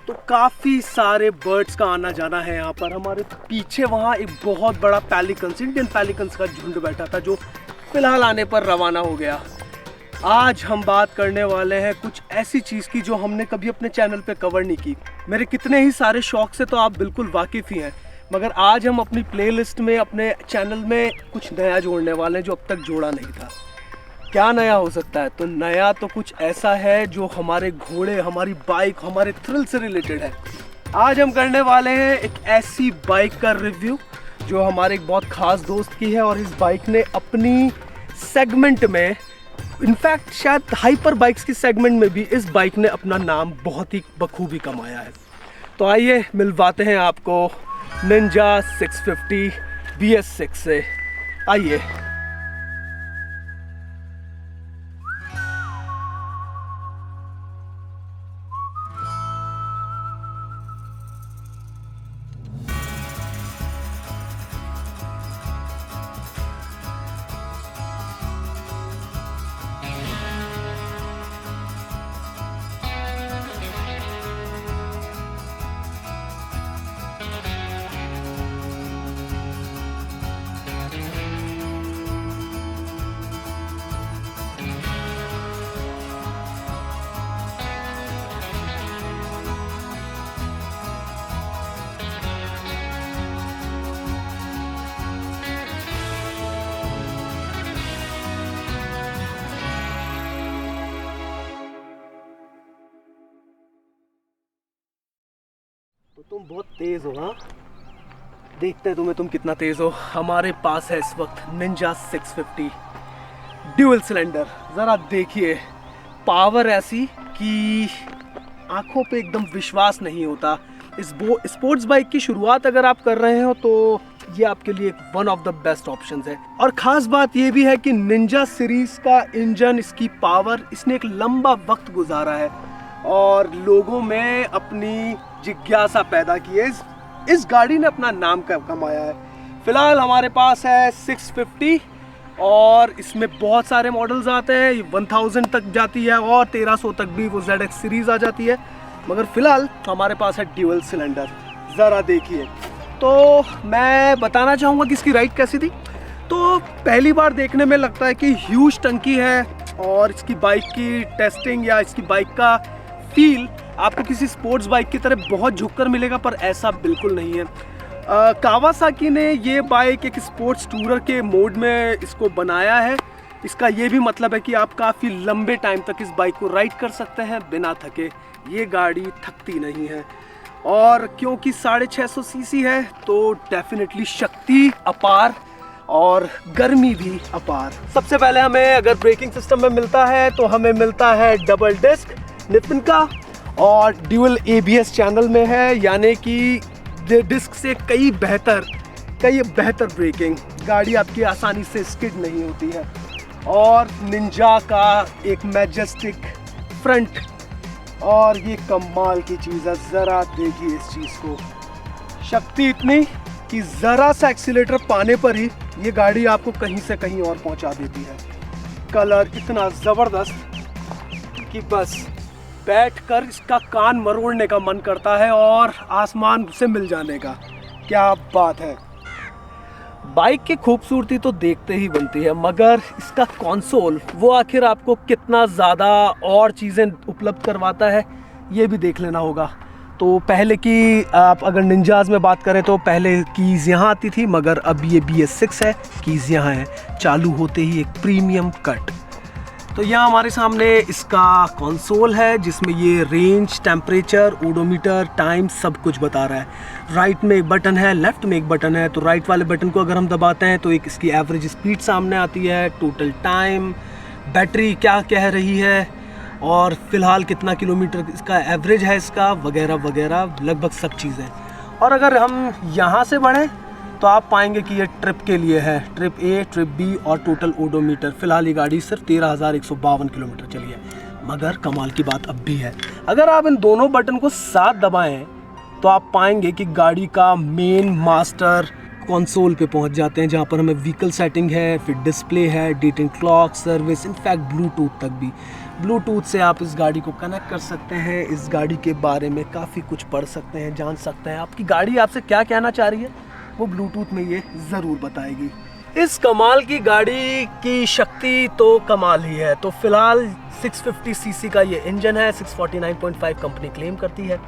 तो काफ़ी सारे बर्ड्स का आना जाना है यहाँ पर। हमारे पीछे वहाँ एक बहुत बड़ा पेलिकन्स, इंडियन पेलिकन्स का झुंड बैठा था, जो फिलहाल आने पर रवाना हो गया। आज हम बात करने वाले हैं कुछ ऐसी चीज़ की जो हमने कभी अपने चैनल पे कवर नहीं की। मेरे कितने ही सारे शौक से तो आप बिल्कुल वाकिफ़ ही हैं, मगर आज हम अपनी प्लेलिस्ट में, अपने चैनल में कुछ नया जोड़ने वाले हैं जो अब तक जोड़ा नहीं था। क्या नया हो सकता है? तो नया तो कुछ ऐसा है जो हमारे घोड़े, हमारी बाइक, हमारे थ्रिल से रिलेटेड है। आज हम करने वाले हैं एक ऐसी बाइक का रिव्यू जो हमारे एक बहुत ख़ास दोस्त की है, और इस बाइक ने अपनी सेगमेंट में, इनफैक्ट शायद हाइपर बाइक्स की सेगमेंट में भी इस बाइक ने अपना नाम बहुत ही बखूबी कमाया है। तो आइए मिलवाते हैं आपको निंजा 650 BS6 से। आइए। तो तुम बहुत तेज हो, हाँ? देखते हैं तुम कितना तेज हो। हमारे पास है इस वक्त निंजा 650 ड्यूल सिलेंडर। ज़रा देखिए, पावर ऐसी कि आंखों पे एकदम विश्वास नहीं होता। इस स्पोर्ट्स बाइक की शुरुआत अगर आप कर रहे हो तो ये आपके लिए one of the best options है। और ख़ास बात ये भी है कि निंजा सीरीज़ का इंजन, इसकी पावर, इसने एक लंबा वक्त गुजारा है और लोगों में अपनी जिज्ञासा पैदा की है। इस गाड़ी ने अपना नाम कमाया है। फिलहाल हमारे पास है 650 और इसमें बहुत सारे मॉडल्स आते हैं। 1000 तक जाती है और 1300 तक भी वो ZX सीरीज़ आ जाती है, मगर फिलहाल हमारे पास है ड्यूल सिलेंडर। ज़रा देखिए, तो मैं बताना चाहूँगा कि इसकी राइड कैसी थी। तो पहली बार देखने में लगता है कि ह्यूज टंकी है और इसकी बाइक की टेस्टिंग या इसकी बाइक का फील आपको किसी स्पोर्ट्स बाइक की तरह बहुत झुककर मिलेगा, पर ऐसा बिल्कुल नहीं है। कावासाकी ने ये बाइक एक स्पोर्ट्स टूरर के मोड में इसको बनाया है। इसका ये भी मतलब है कि आप काफ़ी लंबे टाइम तक इस बाइक को राइड कर सकते हैं बिना थके। ये गाड़ी थकती नहीं है, और क्योंकि 650 सीसी है तो डेफिनेटली शक्ति अपार और गर्मी भी अपार। सबसे पहले हमें अगर ब्रेकिंग सिस्टम में मिलता है तो हमें मिलता है डबल डिस्क नितिन का, और ड्यूल ABS चैनल में है, यानी कि डिस्क से कई बेहतर ब्रेकिंग। गाड़ी आपकी आसानी से स्किड नहीं होती है। और निंजा का एक मैजेस्टिक फ्रंट, और ये कमाल की चीज़ है। ज़रा देखिए इस चीज़ को, शक्ति इतनी कि ज़रा सा एक्सीलेटर पाने पर ही ये गाड़ी आपको कहीं से कहीं और पहुंचा देती है। कलर इतना ज़बरदस्त कि बस बैठकर इसका कान मरोड़ने का मन करता है और आसमान से मिल जाने का। क्या बात है! बाइक की खूबसूरती तो देखते ही बनती है, मगर इसका कंसोल वो आखिर आपको कितना ज़्यादा और चीज़ें उपलब्ध करवाता है, ये भी देख लेना होगा। तो पहले की आप अगर निंजाज में बात करें तो पहले कीज़ यहाँ आती थी, मगर अब ये BS6 है, कीज़ यहाँ है। चालू होते ही एक प्रीमियम कट। तो यहाँ हमारे सामने इसका कंसोल है जिसमें ये रेंज, टेम्परेचर, ओडोमीटर, टाइम सब कुछ बता रहा है। राइट में एक बटन है, लेफ्ट में एक बटन है। तो राइट वाले बटन को अगर हम दबाते हैं तो एक इसकी एवरेज स्पीड सामने आती है, टोटल टाइम, बैटरी क्या कह रही है, और फ़िलहाल कितना किलोमीटर इसका एवरेज है इसका, वगैरह वगैरह, लगभग सब चीज़ें। और अगर हम यहाँ से बढ़ें तो आप पाएंगे कि ये ट्रिप के लिए है, ट्रिप A, ट्रिप B और टोटल ओडोमीटर। फ़िलहाल ये गाड़ी सिर्फ 13,152 किलोमीटर चली है, मगर कमाल की बात अब भी है। अगर आप इन दोनों बटन को साथ दबाएं तो आप पाएंगे कि गाड़ी का मेन मास्टर कंसोल पे पहुंच जाते हैं, जहां पर हमें व्हीकल सेटिंग है, फिर डिस्प्ले है, dating clock, service, in fact Bluetooth तक भी। ब्लूटूथ से आप इस गाड़ी को कनेक्ट कर सकते हैं, इस गाड़ी के बारे में काफ़ी कुछ पढ़ सकते हैं, जान सकते हैं। आपकी गाड़ी आपसे क्या कहना चाह रही है वो ब्लूटूथ में ये ज़रूर बताएगी। इस कमाल की गाड़ी की शक्ति तो कमाल ही है। तो फिलहाल 650 सीसी का ये इंजन है, 649.5 कंपनी क्लेम करती है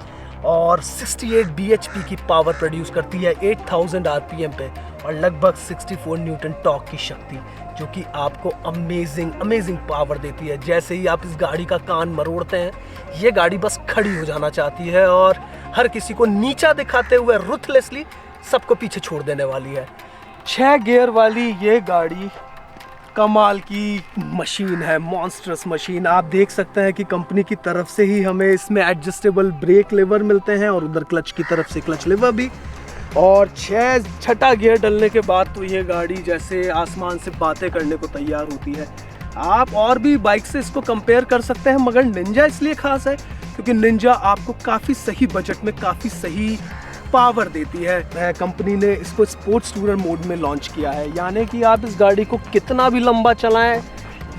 और 68 bhp की पावर प्रोड्यूस करती है 8000 rpm पे और लगभग 64 न्यूटन टॉर्क की शक्ति, जो कि आपको अमेजिंग पावर देती है। जैसे ही आप इस गाड़ी का कान मरोड़ते हैं, ये गाड़ी बस खड़ी हो जाना चाहती है और हर किसी को नीचा दिखाते हुए रुथलेसली सबको पीछे छोड़ देने वाली है। 6 गियर वाली ये गाड़ी कमाल की मशीन है, मॉन्स्टरस मशीन। आप देख सकते हैं कि कंपनी की तरफ से ही हमें इसमें एडजस्टेबल ब्रेक लेवर मिलते हैं और उधर क्लच की तरफ से क्लच लेवर भी। और छठा गियर डलने के बाद तो ये गाड़ी जैसे आसमान से बातें करने को तैयार होती है। आप और भी बाइक से इसको कंपेयर कर सकते हैं, मगर निंजा इसलिए खास है क्योंकि निंजा आपको काफ़ी सही बजट में काफ़ी सही पावर देती है। कंपनी ने इसको स्पोर्ट्स टूरर मोड में लॉन्च किया है, यानी कि आप इस गाड़ी को कितना भी लंबा चलाएं,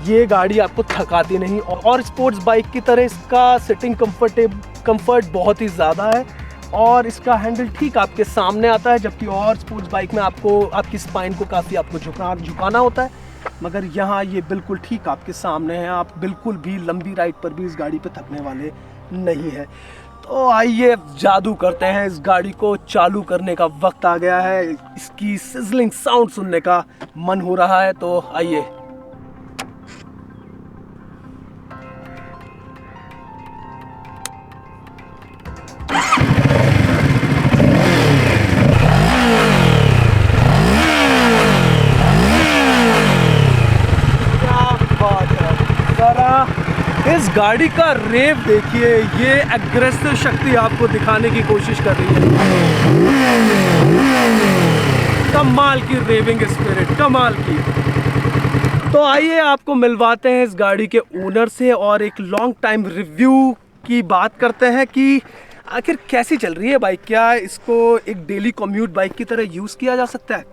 ये गाड़ी आपको थकाती नहीं। और स्पोर्ट्स बाइक की तरह इसका सिटिंग कंफर्ट बहुत ही ज़्यादा है और इसका हैंडल ठीक आपके सामने आता है, जबकि और स्पोर्ट्स बाइक में आपको आपकी स्पाइन को काफ़ी आपको झुकाना होता है, मगर यहाँ ये बिल्कुल ठीक आपके सामने है। आप बिल्कुल भी लंबी राइड पर भी इस गाड़ी पे थकने वाले नहीं है। तो आइए जादू करते हैं, इस गाड़ी को चालू करने का वक्त आ गया है। इसकी सिजलिंग साउंड सुनने का मन हो रहा है, तो आइए। इस गाड़ी का रेव देखिए, ये एग्रेसिव शक्ति आपको दिखाने की कोशिश कर रही है। कमाल की रेविंग स्पिरिट, कमाल की। तो आइए आपको मिलवाते हैं इस गाड़ी के ओनर से और एक लॉन्ग टाइम रिव्यू की बात करते हैं कि आखिर कैसी चल रही है बाइक, क्या इसको एक डेली कम्यूट बाइक की तरह यूज़ किया जा सकता है।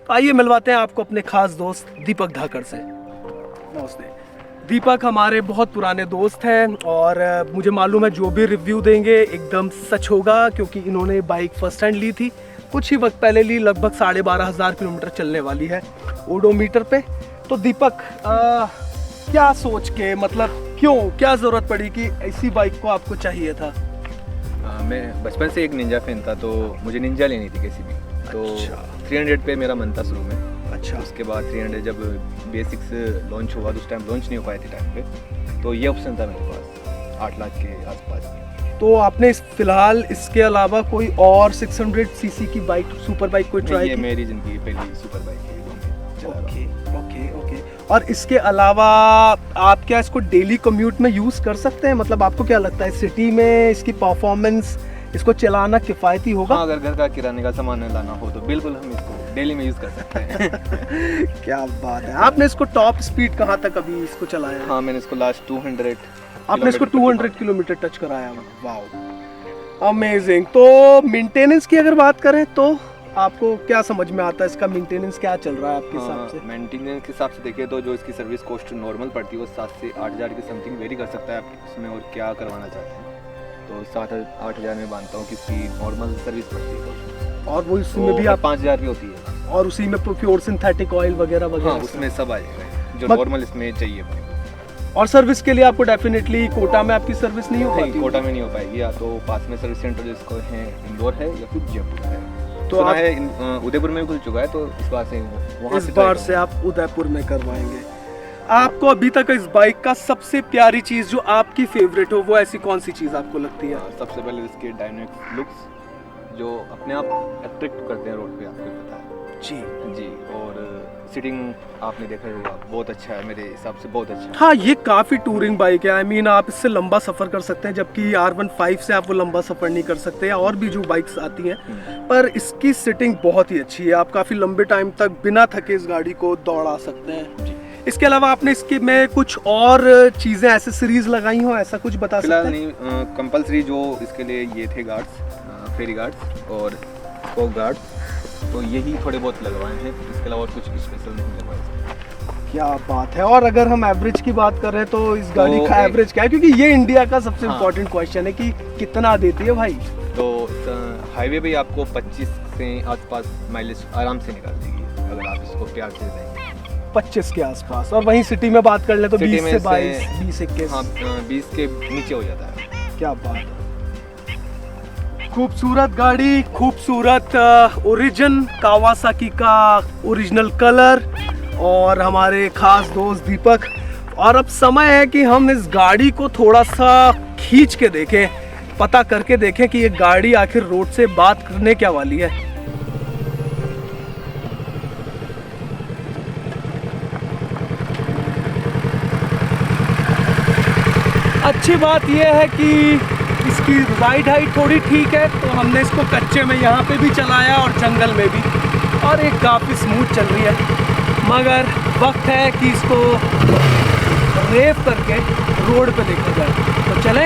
तो आइए मिलवाते हैं आपको अपने खास दोस्त दीपक धाकड़ से। नमस्ते। दीपक हमारे बहुत पुराने दोस्त हैं और मुझे मालूम है जो भी रिव्यू देंगे एकदम सच होगा, क्योंकि इन्होंने बाइक फर्स्ट हैंड ली थी, कुछ ही वक्त पहले ली, लगभग 12,500 किलोमीटर चलने वाली है ओडोमीटर पे। तो दीपक क्या सोच के, मतलब क्या ज़रूरत पड़ी कि ऐसी बाइक को आपको चाहिए था? मैं बचपन से एक निंजा फैन था, तो मुझे निंजा लेनी थी कैसी भी। तो 300 पे मेरा मन था शुरू में। अच्छा। उसके बाद 300 जब बेसिक्स लॉन्च हुआ तो उस टाइम लॉन्च नहीं हो पाए थे टाइम पे, तो ये ऑप्शन था मेरे पास 8 लाख के आसपास। तो आपने फिलहाल इसके अलावा कोई और 600 सीसी की बाइक, सुपर बाइक कोई ट्राई की? ये मेरी ज़िंदगी पहली सुपर बाइक है। ओके। और इसके अलावा आप क्या इसको डेली कम्यूट में यूज़ कर सकते हैं? मतलब आपको क्या लगता है सिटी में इसकी परफॉर्मेंस, इसको चलाना किफ़ायती होगा? हाँ, अगर घर का किराने का सामान लाना हो तो बिल्कुल हम इसको डेली में यूज़ कर सकते हैं। क्या बात है। आपने इसको टॉप स्पीड कहाँ तक अभी इसको चलाया है? हाँ, मैंने इसको लास्ट 200 आपने इसको 200 किलोमीटर टच कराया? Wow, amazing. तो मेंटेनेंस की अगर बात करें तो आपको क्या समझ में आता है, इसका मेंटेनेंस क्या चल रहा है आपके हिसाब से? मेंटेनेंस के हिसाब से देखिए तो जो इसकी सर्विस कॉस्ट नॉर्मल पड़ती है वो 7 से 8 हज़ार की समथिंग वेरी कर सकता है आप इसमें और क्या करवाना चाहते हैं। तो 7-8 हज़ार में मानता हूँ कि इसकी नॉर्मल सर्विस पड़ती है, और वो इसमें भी आप 5 हज़ार भी होती है, और उसी में प्योर सिंथेटिक ऑयल वगैरह हाँ, उसमें सब आ जाएगा जो नॉर्मल इसमें चाहिए। और सर्विस के लिए आपको डेफिनेटली कोटा में आपकी सर्विस नहीं हो पाएगी? कोटा में नहीं हो पाएगी, या तो पास में सर्विस सेंटर जिसको है इंदौर है या फिर जयपुर है। तो आप उदयपुर में भी खुल चुका है, तो इस बार से आप उदयपुर में करवाएंगे। आपको अभी तक इस बाइक का सबसे प्यारी चीज़ जो आपकी फेवरेट हो, वो ऐसी कौन सी चीज़ आपको लगती है? सबसे पहले इसके डायनामिक लुक्स जो अपने आप अट्रैक्ट करते हैं रोड पे, आपको पता है। जी। और सीटिंग आपने देखा होगा, बहुत अच्छा है मेरे हिसाब से, बहुत अच्छा है। हाँ, ये काफ़ी टूरिंग बाइक है। आई मीन आप इससे लंबा सफ़र कर सकते हैं, जबकि R15 से आप वो लंबा सफ़र नहीं कर सकते, या और भी जो बाइक्स आती हैं, पर इसकी सीटिंग बहुत ही अच्छी है। आप काफ़ी लंबे टाइम तक बिना थके इस गाड़ी को दौड़ा सकते हैं। इसके अलावा आपने इसके में कुछ और चीज़ें एसेसरीज लगाई हो, ऐसा कुछ बता सकते हैं? फिलहाल नहीं, कंपलसरी जो इसके लिए ये थे गार्ड्स, फेरी गार्ड्स और स्पोक गार्ड्स, तो यही थोड़े बहुत लगवाए हैं। इसके अलावा और कुछ स्पेशल नहीं लगवाए। क्या बात है। और अगर हम एवरेज की बात कर रहे हैं तो इस गाड़ी तो का एवरेज क्या है, क्योंकि ये इंडिया का सबसे हाँ। इम्पोर्टेंट क्वेश्चन है कि कितना देती है भाई। तो हाईवे पे आपको 25 से आसपास माइलेज आराम से निकाल देगी अगर आप इसको प्यार से देंगे। 25 के आसपास। और वहीं सिटी में बात कर ले तो सिटी 20 में से से- 22, 20-21। हाँ 20 के नीचे हो जाता है। क्या बात है। खूबसूरत गाड़ी, खूबसूरत ओरिजिन कावासाकी का ओरिजिनल कलर और हमारे खास दोस्त दीपक। और अब समय है कि हम इस गाड़ी को थोड़ा सा खींच के देखें, पता करके देखें कि ये गाड़ी आखिर रोड से बात करने क्या वाली है। अच्छी बात यह है कि इसकी राइड हाइट थोड़ी ठीक है, तो हमने इसको कच्चे में यहाँ पे भी चलाया और जंगल में भी, और ये काफ़ी स्मूथ चल रही है। मगर वक्त है कि इसको रेव करके रोड पे देखा जाए, तो चले।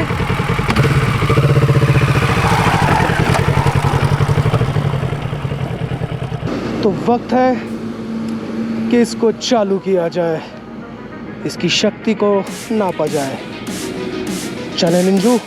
तो वक्त है कि इसको चालू किया जाए, इसकी शक्ति को नापा जाए। चले निंजू।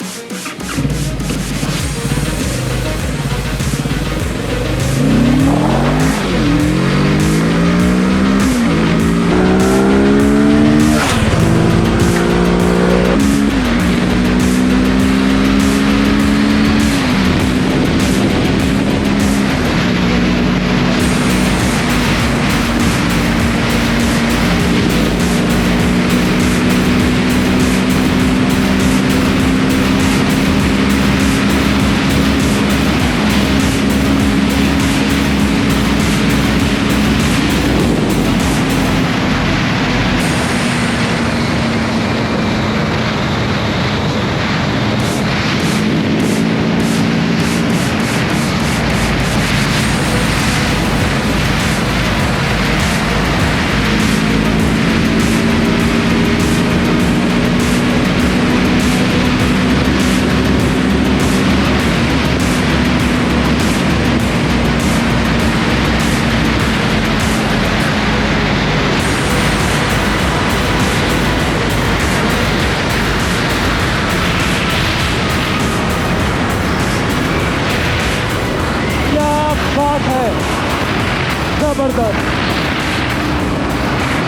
ज़बरदस्त,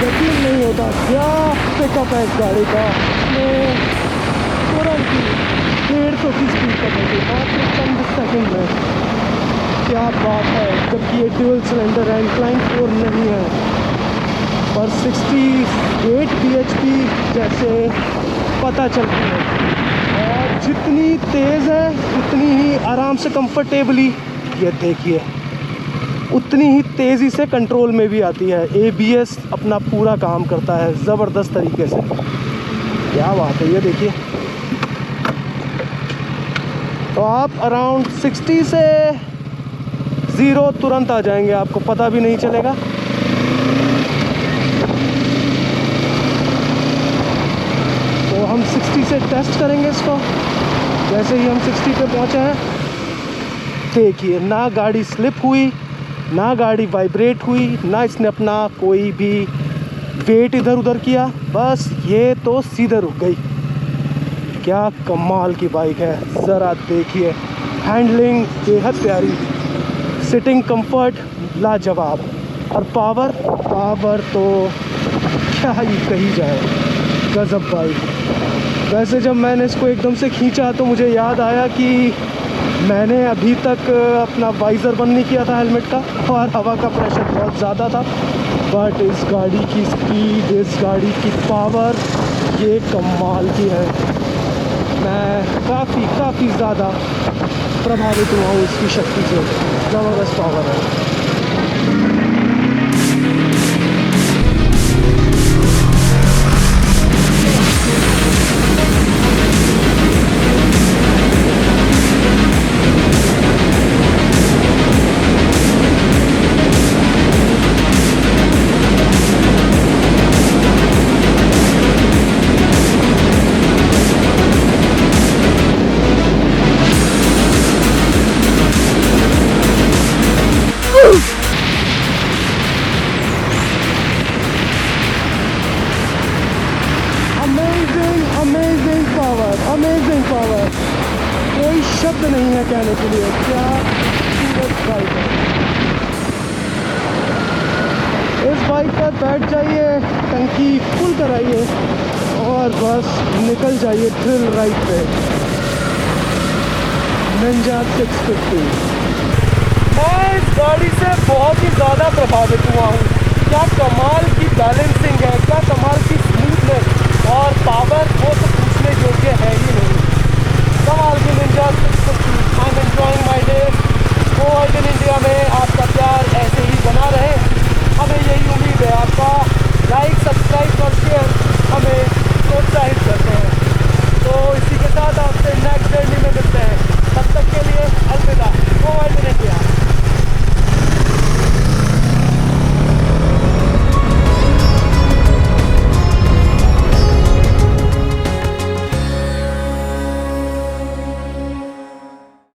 यकीन नहीं होता क्या पिकअप है इस गाड़ी का। तुरंत ही 150 की स्पीड पकड़ी मात्र चंद सेकंड में। क्या बात है, जबकि ये ड्यूल सिलेंडर है, इंक्लाइन 4 नहीं है, पर 68 bhp जैसे पता चलती है। और जितनी तेज़ है उतनी ही आराम से कंफर्टेबली, ये देखिए, उतनी ही तेज़ी से कंट्रोल में भी आती है। ABS अपना पूरा काम करता है ज़बरदस्त तरीके से। क्या बात है, ये देखिए। तो आप अराउंड 60 से 0 तुरंत आ जाएंगे, आपको पता भी नहीं चलेगा। तो हम 60 से टेस्ट करेंगे इसको। जैसे ही हम 60 पे पहुँचे हैं, देखिए ना गाड़ी स्लिप हुई, ना गाड़ी वाइब्रेट हुई, ना इसने अपना कोई भी वेट इधर उधर किया, बस ये तो सीधे रुक गई। क्या कमाल की बाइक है, ज़रा देखिए। हैंडलिंग बेहद प्यारी, सिटिंग कंफर्ट लाजवाब, और पावर तो क्या ही कही जाए, गजब बाइक। वैसे जब मैंने इसको एकदम से खींचा तो मुझे याद आया कि मैंने अभी तक अपना वाइज़र बंद नहीं किया था हेलमेट का, और हवा का प्रेशर बहुत ज़्यादा था। बट इस गाड़ी की स्पीड, इस गाड़ी की पावर, ये कमाल की है। मैं काफ़ी ज़्यादा प्रभावित हुआ हूँ इसकी शक्ति से। ज़बरदस्त पावर है। नहीं है कहने के लिए, क्या खूबसूरत बाइक है। इस बाइक पर बैठ जाइए, टंकी फुल कराइए और बस निकल जाइए थ्रिल राइड पे। निंजा 650। मैं इस गाड़ी से बहुत ही ज़्यादा प्रभावित हुआ हूँ। क्या कमाल की बैलेंसिंग है, क्या कमाल की स्मूथनेस और पावर, वो तो पूछने योग्य है ही नहीं। कमाल की निंजा 650।